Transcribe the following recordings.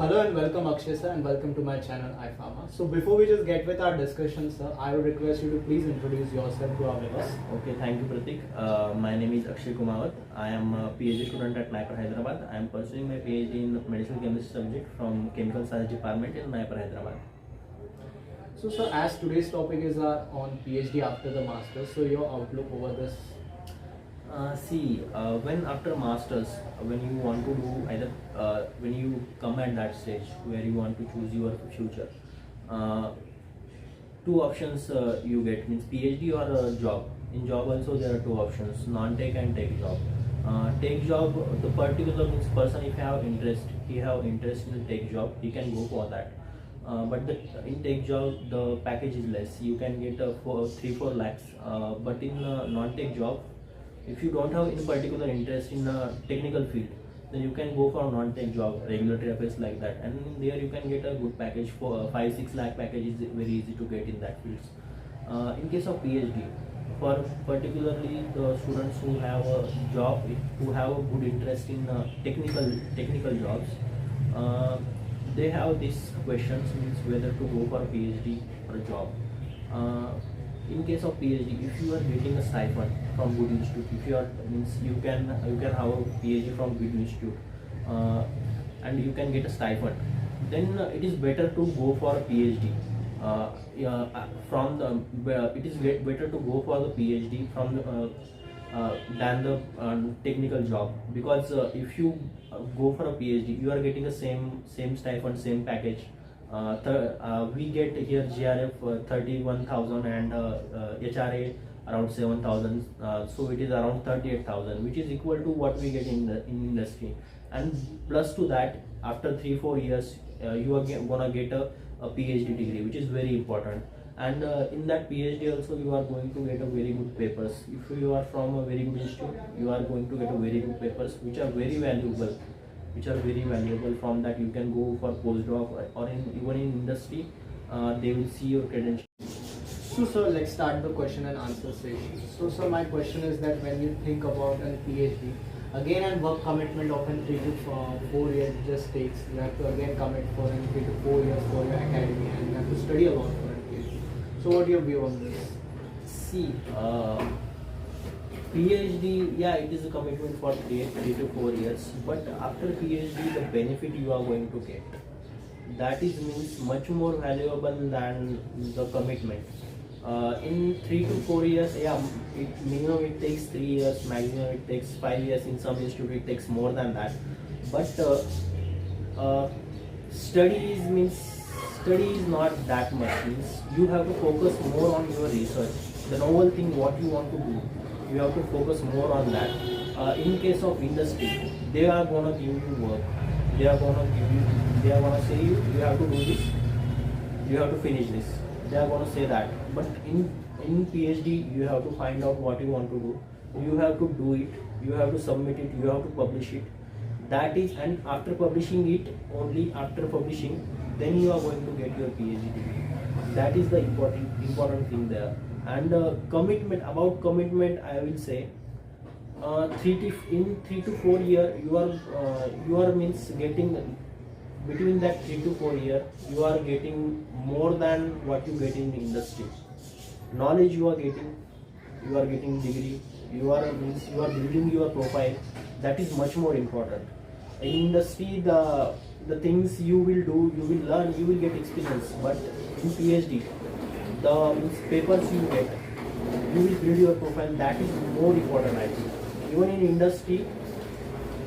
hello and welcome Akshay sir and welcome to my channel iPharma. So before we just get with our discussion sir, I would request you to please introduce yourself to our viewers. Okay, thank you Pratik. My name is Akshay Kumawat. I am a PhD student at NIPER Hyderabad. I am pursuing my PhD in medicinal chemistry subject from Chemical Science Department in NIPER Hyderabad. So sir, as today's topic is on PhD after the masters, so your outlook over this. When after masters, when you want to do either, when you come at that stage where you want to choose your future, two options you get, means PhD or a job. In job also there are two options, non-tech and tech job. Tech job, the particular means person, if he have interest in tech job, he can go for that. But in tech job the package is less. You can get 3-4 lakhs. But in non-tech job, if you don't have any particular interest in a technical field, then you can go for a non-tech job, regulatory affairs like that, and there you can get a good package. For 5-6 lakh package is very easy to get in that fields. In case of PhD, for particularly the students who have a job, who have a good interest in technical jobs, they have these questions, means whether to go for a PhD or a job. In case of PhD, if you are getting a stipend from good institute, if you are, means you can have a PhD from good institute, and you can get a stipend, then it is better to go for a PhD. It is better to go for the PhD than the technical job, because if you go for a PhD, you are getting the same stipend, same package. We get here GRF 31,000 and HRA around 7,000, so it is around 38,000, which is equal to what we get in industry. And plus to that, after 3-4 years, you are gonna get a PhD degree, which is very important. And in that PhD also you are going to get a very good papers. If you are from a very good institute, you are going to get a very good papers, which are very valuable. From that you can go for postdoc or even in industry, they will see your credentials. So sir, let's start the question and answer session. So sir, my question is that when you think about a PhD, again and work commitment of 3 to 4 years just takes. You have to again commit for 3 to 4 years for your academy, and you have to study a lot for a PhD. So what your view on this? PhD, yeah, it is a commitment for 3 to 4 years, but after PhD, the benefit you are going to get, that is means much more valuable than the commitment. In 3 to 4 years, yeah, minimum it takes 3 years, maximum it takes 5 years. In some institute it takes more than that. But study is not that much. Means you have to focus more on your research, the novel thing what you want to do. You have to focus more on that. In case of industry, they are gonna give you work. They are gonna say you have to do this, you have to finish this. They are gonna say that. But in PhD, you have to find out what you want to do. You have to do it. You have to submit it. You have to publish it. That is, and after publishing it, only after publishing, then you are going to get your PhD degree. That is the important thing there. And commitment, I will say, 3 to 4 year, you are means getting, between that 3 to 4 year, you are getting more than what you get in industry. Knowledge you are getting degree, you are building your profile. That is much more important. In industry, the things you will do, you will learn, you will get experience. But in PhD, the papers you get, you will build your profile. That is more important, I think. Even in industry,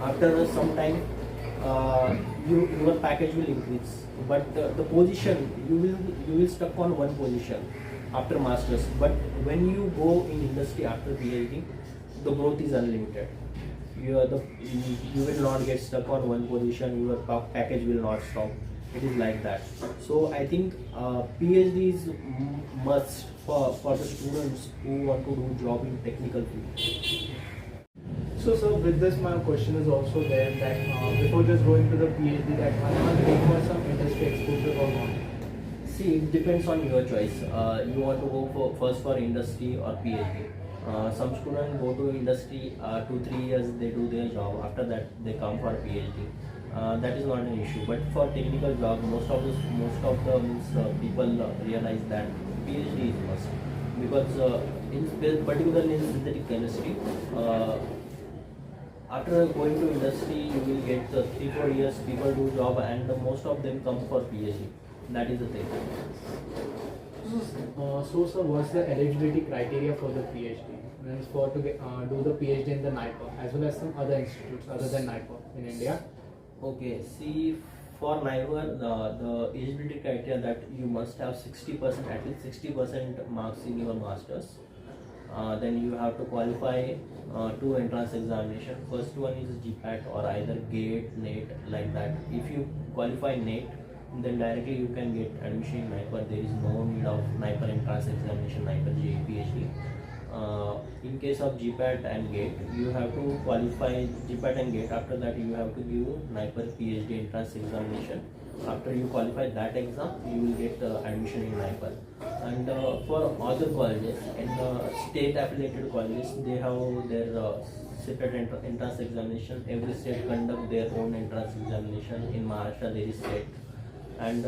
after some time, your package will increase, but the position, you will stuck on one position after masters. But when you go in industry after PhD, the growth is unlimited. You will not get stuck on one position. Your package will not stop. It is like that. So I think PhD is must for the students who want to do job in technical field. So sir, with this my question is also there that before just going to the PhD, that one must take for some industry exposure or not. See, it depends on your choice. You want to go first for industry or PhD. Some students go to industry, 2-3 years they do their job. After that they come for PhD. that is not an issue. But for technical job, most of the means, people realize that PhD is must, because particularly in synthetic chemistry, after going to industry, you will get 3-4 years people do job, and most of them come for PhD. That is the thing. So, sir, what's the eligibility criteria for the PhD? Means for to get, do the PhD in the NIPER as well as some other institutes other than NIPER in India? Okay, see, for NIPER, the eligibility criteria that you must have 60%, at least 60% marks in your masters. Then you have to qualify 2 entrance examination. First one is GPAT or either GATE, NET, like that. If you qualify NET, then directly you can get admission in NIPER. There is no need of NIPER entrance examination, NIPER JEE PhD. In case of GPAT and GATE, you have to qualify GPAT and GATE. After that, you have to give NIPER PhD entrance examination. After you qualify that exam, you will get admission in NIPER. And for other colleges, in state affiliated colleges, they have their separate entrance examination. Every state conduct their own entrance examination. In Maharashtra, there is state, and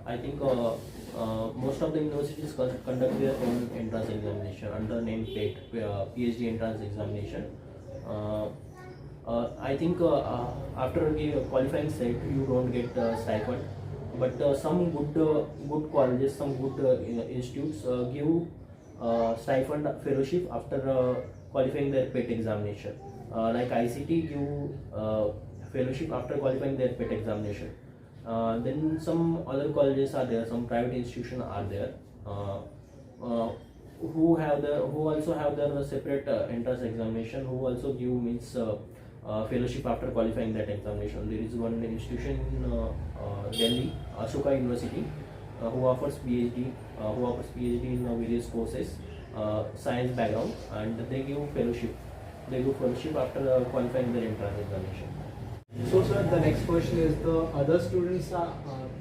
I think most of the universities conduct their own entrance examination under name PET, PhD entrance examination. I think after qualifying set, you don't get stipend, but some good colleges, some good institutes give stipend fellowship after qualifying their PET examination. Like ICT give fellowship after qualifying their PET examination. Then some other colleges are there, some private institutions are there who also have their separate entrance examination, who also give means fellowship after qualifying that examination. There is one institution in Delhi, Ashoka University, who offers PhD, in various courses, science background, and they give fellowship. They give fellowship after qualifying their entrance examination. So, sir, the next question is the other students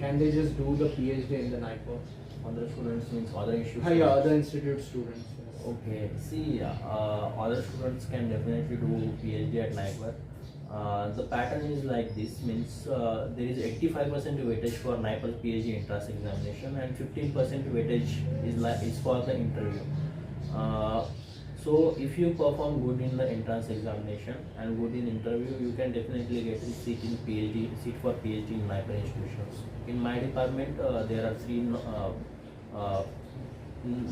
can they just do the PhD in the NIPER? Other students means other institutes. Yeah, other institute students. Yes. Okay, see, other students can definitely do PhD at NIPER. The pattern is like this, means there is 85% weightage for NIPER PhD entrance examination, and 15% weightage is for the interview. So if you perform good in the entrance examination and good in interview, you can definitely get a seat for PhD in NIPER institutions. In my department, there are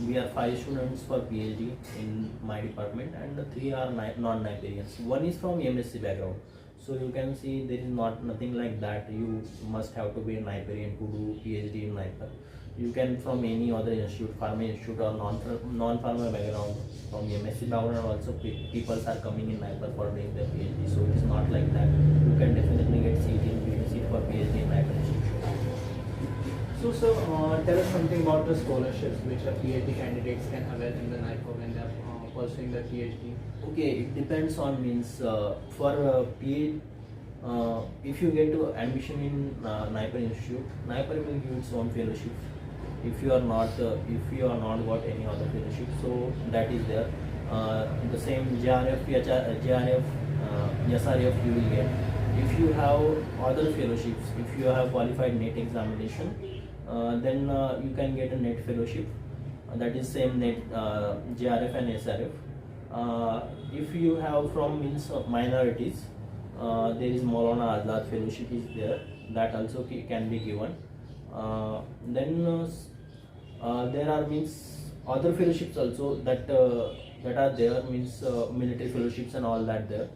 we are 5 students for PhD in my department, and 3 are non-Niperians. One is from MSc background. So you can see there is nothing like that. You must have to be a Niperian to do PhD in NIPER. You can from any other institute, pharma institute or non-pharma background, from MSc background also people are coming in NIPER for doing their PhD. So it is not like that. You can definitely get seat for PhD in NIPER institution. So, sir, tell us something about the scholarships which a PhD candidates can avail in the NIPER when they are pursuing their PhD. Okay, it depends on means for PhD. If you get to admission in NIPER institute, NIPER will give its own fellowship. If you are not got any other fellowship, so that is there. The same JRF, SRF you will get. If you have other fellowships, if you have qualified NET examination, then you can get a NET fellowship. That is same NET, JRF and SRF. If you have from means of minorities, there is Maulana Azad fellowship is there, that also can be given. Then there are means other fellowships also that are there, means military fellowships and all that there.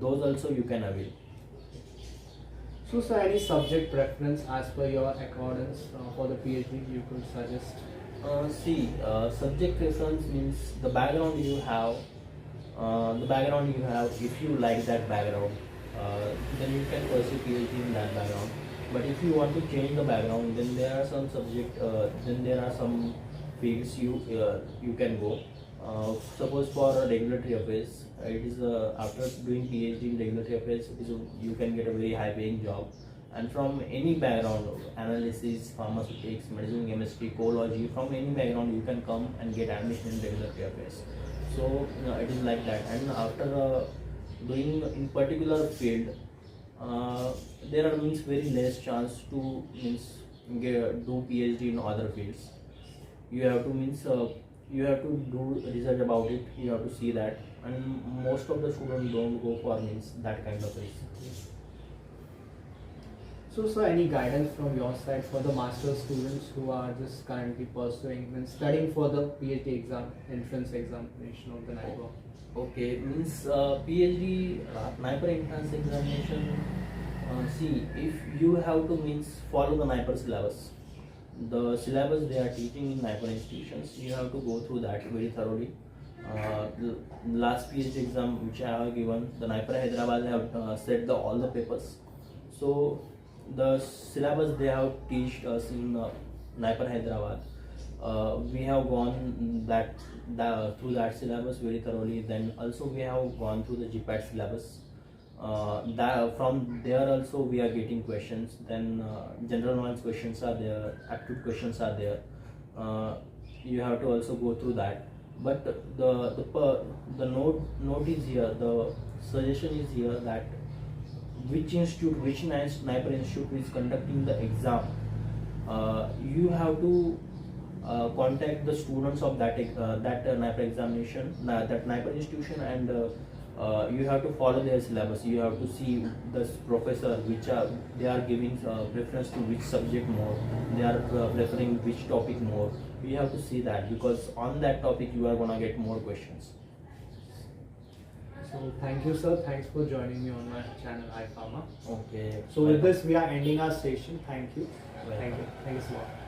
Those also you can avail. So, sir, any subject preference as per your accordance for the PhD you could suggest? Subject preference means the background you have. If you like that background, then you can pursue PhD in that background. But if you want to change the background, then there are some fields you can go. Suppose for regulatory affairs, it is after doing PhD in regulatory affairs, you can get a very high paying job. And from any background, analysis, pharmaceutics, medicine, chemistry, ecology, from any background you can come and get admission in regulatory affairs. So it is like that. And after doing in particular field, there are means very less chance to means do PhD in other fields. You have to means you have to do research about it. You have to see that, and most of the students don't go for means that kind of risk. So, sir, any guidance from your side for the master's students who are just currently pursuing and studying for the PhD exam, entrance examination of the NIPER? Okay, means PhD NIPER entrance examination. See, if you have to means follow the NIPER syllabus, the syllabus they are teaching in NIPER institutions, you have to go through that very thoroughly. The last PhD exam which I have given, the NIPER Hyderabad have set all the papers. So the syllabus they have taught us in NIPER Hyderabad, we have gone through that syllabus very thoroughly. Then also we have gone through the GPAT syllabus. From there also we are getting questions. Then general knowledge questions are there, aptitude questions are there. You have to also go through that. But the note is here. The suggestion is here that which NIPER institute is conducting the exam, you have to contact the students of that NIPER examination, that NIPER institution, and you have to follow their syllabus. You have to see the professor they are giving preference to which subject more, they are preferring which topic more. You have to see that, because on that topic you are gonna get more questions. So, thank you, sir. Thanks for joining me on my channel, iPharma. Okay. So, with this, we are ending our session. Thank you. Welcome. Thank you. Thank you so much.